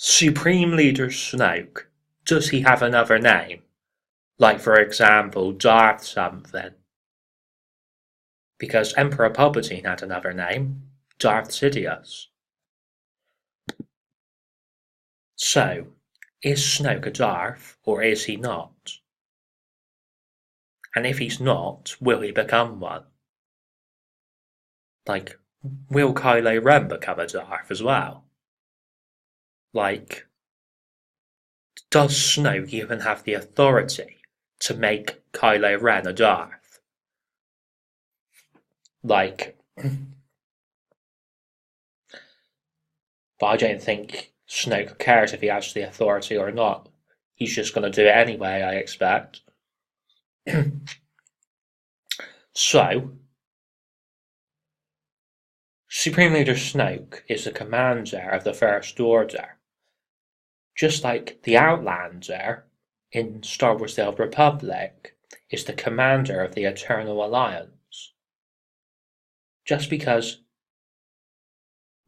Supreme Leader Snoke, does he have another name? Like, for example, Darth something? Because Emperor Palpatine had another name, Darth Sidious. So, is Snoke a Darth, or is he not? And if he's not, will he become one? Like, will Kylo Ren become a Darth as well? Like, does Snoke even have the authority to make Kylo Ren a Darth? Like, but I don't think Snoke cares if he has the authority or not. He's just going to do it anyway, I expect. So, Supreme Leader Snoke is the commander of the First Order, just like the Outlander in Star Wars The Old Republic is the commander of the Eternal Alliance. Just because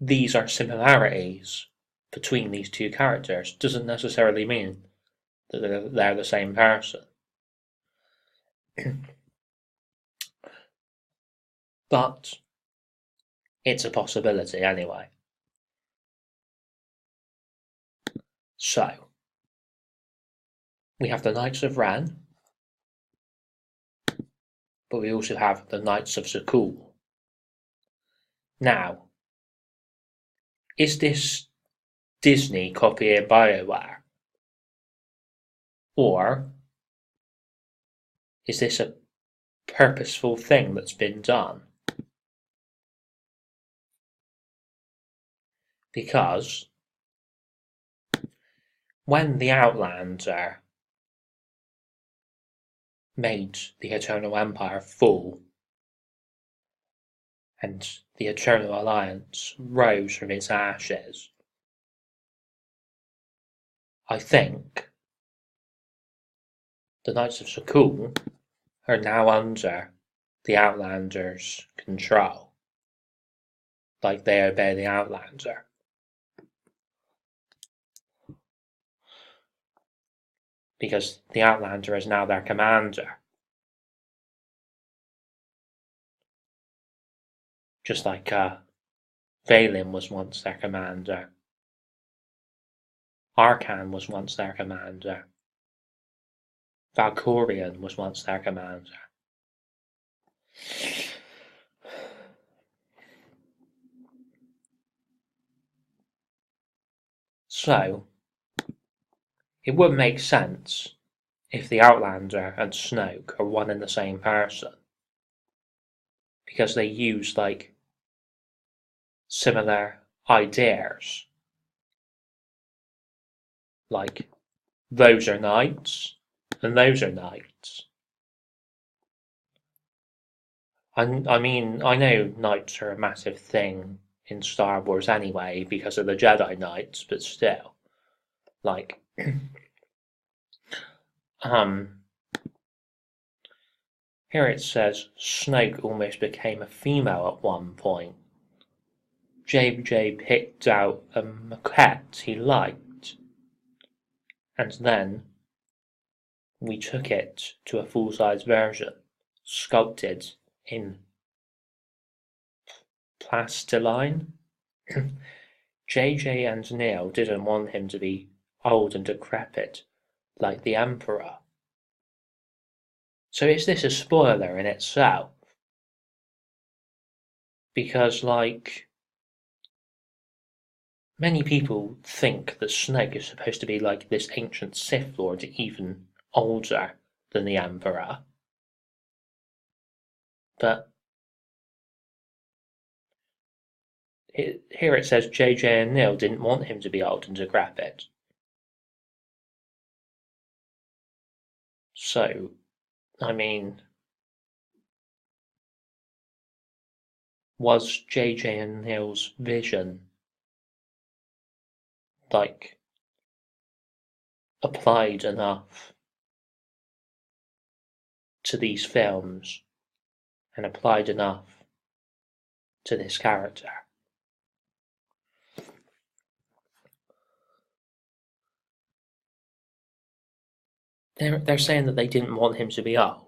these are similarities between these two characters doesn't necessarily mean that they're the same person. But it's a possibility anyway. So, we have the Knights of Ren, but we also have the Knights of Zakul. Now, is this Disney copying BioWare? Or is this a purposeful thing that's been done? Because when the Outlander made the Eternal Empire fall and the Eternal Alliance rose from its ashes, I think the Knights of Zakul are now under the Outlander's control. Like, they obey the Outlander. Because the Outlander is now their commander. Just like Valen was once their commander. Arkan was once their commander. Valkorion was once their commander. So, it would make sense if the Outlander and Snoke are one and the same person. Because they use, like, similar ideas. Like, those are knights, and those are knights. I mean, I know knights are a massive thing in Star Wars anyway because of the Jedi Knights, but still. Like, here it says Snoke almost became a female at one point. JJ picked out a maquette he liked, and then we took it to a full-size version, sculpted in plastiline. JJ and Neil didn't want him to be old and decrepit like the Emperor. So is this a spoiler in itself? Because, like, many people think that Snoke is supposed to be like this ancient Sith Lord, even older than the Emperor. But here it says JJ and Neil didn't want him to be old and decrepit. So, I mean, was JJ and Neil's vision, like, applied enough to these films and applied enough to this character? They're saying that they didn't want him to be old.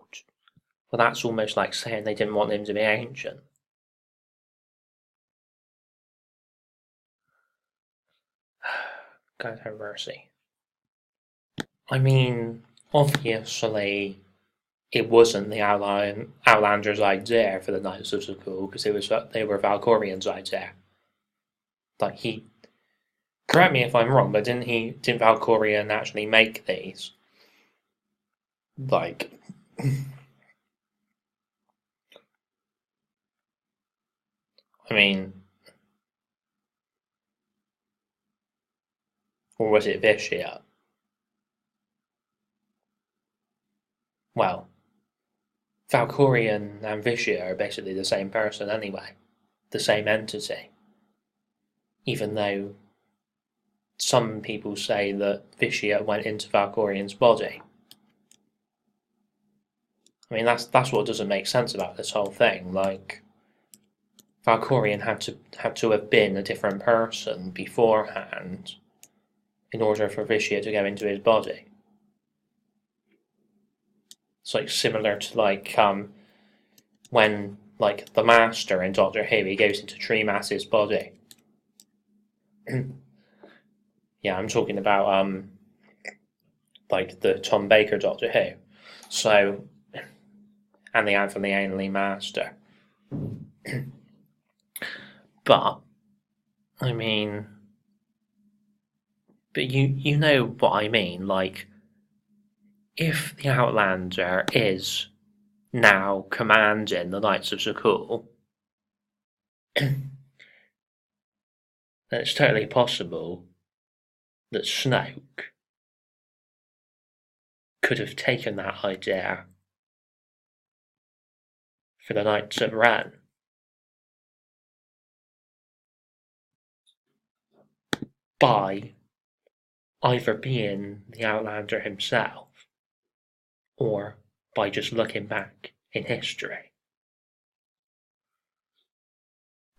Well, that's almost like saying they didn't want him to be ancient. God have mercy. I mean, obviously, it wasn't the Outlanders' idea for the Knights of School because they were Valkorian's idea. Like correct me if I'm wrong, but didn't Valkorian actually make these? Like, I mean, or was it Vitiate? Well, Valkorian and Vitiate are basically the same person anyway, the same entity. Even though some people say that Vitiate went into Valkorian's body. I mean, that's what doesn't make sense about this whole thing. Like, Valkorian had to have been a different person beforehand in order for Vitiate to go into his body. It's like similar to when the Master in Doctor Who, he goes into Treemass's body. Yeah, I'm talking about the Tom Baker Doctor Who. So, and the Anthony Ainley Master. But I mean, but you know what I mean. Like, if the Outlander is now commanding the Knights of Zuul, then it's totally possible that Snoke could have taken that idea for the Knights of Ren. By either being the Outlander himself or by just looking back in history.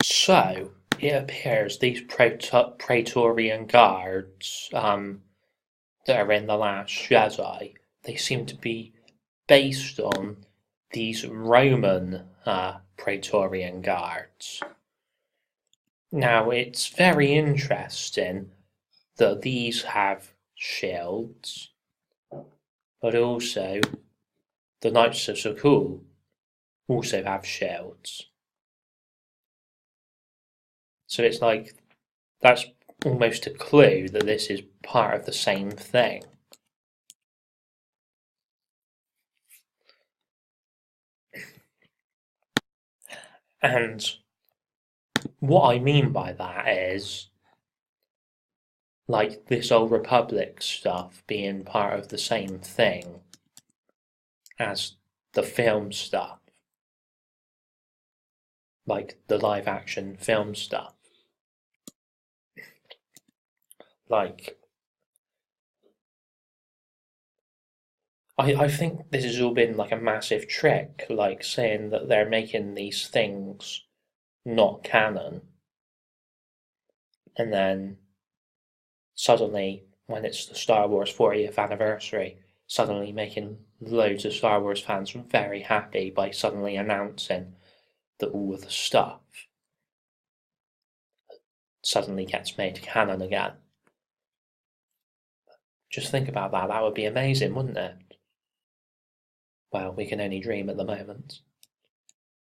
So, it appears these Praetorian guards that are in The Last Jedi, they seem to be based on these Roman Praetorian guards. Now, it's very interesting that these have shields, but also the Knights of Zuul also have shields. So it's like, that's almost a clue that this is part of the same thing. And what I mean by that is, like, this Old Republic stuff being part of the same thing as the film stuff. Like, the live action film stuff. Like, I think this has all been like a massive trick, like saying that they're making these things not canon, and then suddenly, when it's the Star Wars 40th anniversary, suddenly making loads of Star Wars fans very happy by suddenly announcing that all of the stuff suddenly gets made canon again. Just think about that, that would be amazing, wouldn't it? Well, we can only dream at the moment.